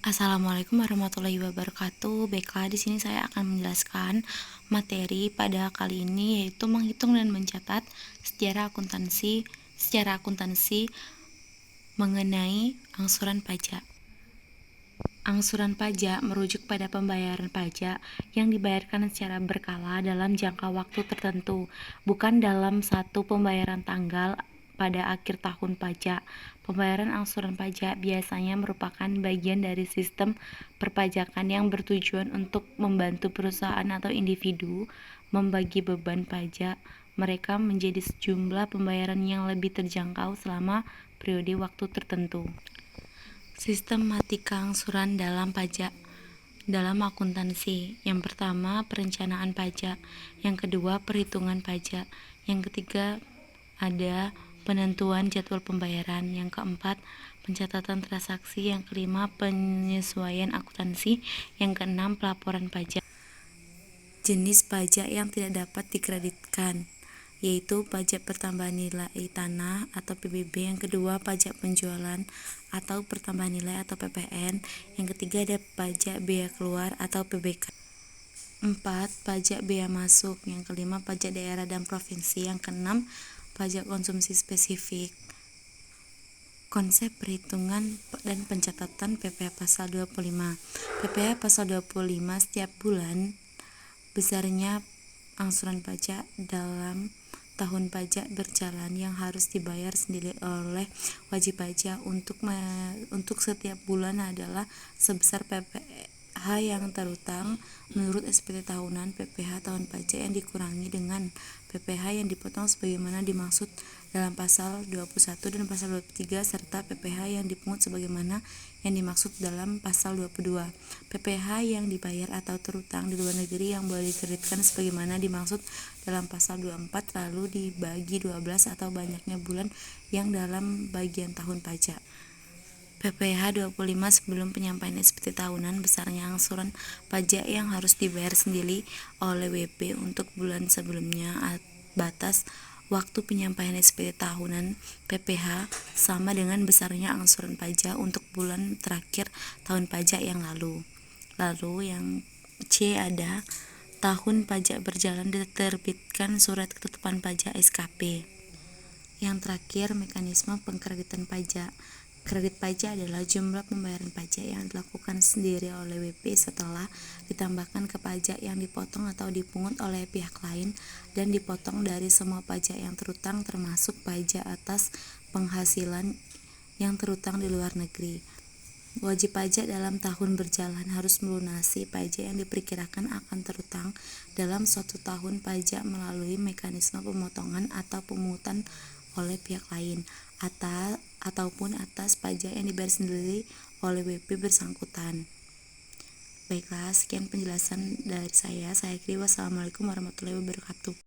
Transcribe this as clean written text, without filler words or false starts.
Assalamualaikum warahmatullahi wabarakatuh. Baiklah, di sini saya akan menjelaskan materi pada kali ini, yaitu menghitung dan mencatat secara akuntansi mengenai angsuran pajak. Angsuran pajak merujuk pada pembayaran pajak yang dibayarkan secara berkala dalam jangka waktu tertentu, bukan dalam satu pembayaran tanggal pada akhir tahun pajak. Pembayaran angsuran pajak biasanya merupakan bagian dari sistem perpajakan yang bertujuan untuk membantu perusahaan atau individu membagi beban pajak mereka menjadi sejumlah pembayaran yang lebih terjangkau selama periode waktu tertentu. Sistematika angsuran dalam pajak dalam akuntansi. Yang pertama, perencanaan pajak. Yang kedua, perhitungan pajak. Yang ketiga, ada penentuan jadwal pembayaran. Yang keempat, pencatatan transaksi. Yang kelima, penyesuaian akuntansi. Yang keenam, pelaporan pajak. Jenis pajak yang tidak dapat dikreditkan yaitu pajak pertambahan nilai tanah atau PBB. Yang kedua, pajak penjualan atau pertambahan nilai atau PPN. Yang ketiga, ada pajak bea keluar atau PBK. 4. Pajak bea masuk. Yang kelima, pajak daerah dan provinsi. Yang keenam, pajak konsumsi spesifik. Konsep perhitungan dan pencatatan PPh pasal 25. PPh pasal 25 setiap bulan besarnya angsuran pajak dalam tahun pajak berjalan yang harus dibayar sendiri oleh wajib pajak untuk setiap bulan adalah sebesar PPh yang terutang menurut SPT tahunan PPh tahun pajak yang dikurangi dengan PPh yang dipotong sebagaimana dimaksud dalam pasal 21 dan pasal 23 serta PPh yang dipungut sebagaimana yang dimaksud dalam pasal 22. PPh yang dibayar atau terutang di luar negeri yang boleh dikreditkan sebagaimana dimaksud dalam pasal 24 lalu dibagi 12 atau banyaknya bulan yang dalam bagian tahun pajak. PPh 25 sebelum penyampaian SPT tahunan besarnya angsuran pajak yang harus dibayar sendiri oleh WP untuk bulan sebelumnya. Batas waktu penyampaian SPT tahunan PPh sama dengan besarnya angsuran pajak untuk bulan terakhir tahun pajak yang lalu. Lalu yang C ada tahun pajak berjalan diterbitkan surat ketetapan pajak SKP. Yang terakhir, mekanisme pengkreditan pajak. Kredit pajak adalah jumlah pembayaran pajak yang dilakukan sendiri oleh WP setelah ditambahkan ke pajak yang dipotong atau dipungut oleh pihak lain dan dipotong dari semua pajak yang terutang termasuk pajak atas penghasilan yang terutang di luar negeri. Wajib pajak dalam tahun berjalan harus melunasi pajak yang diperkirakan akan terutang dalam suatu tahun pajak melalui mekanisme pemotongan atau pemungutan oleh pihak lain ataupun atas pajak yang dibayar sendiri oleh WP bersangkutan. Baiklah, sekian penjelasan dari saya. Saya akhiri. Wassalamualaikum warahmatullahi wabarakatuh.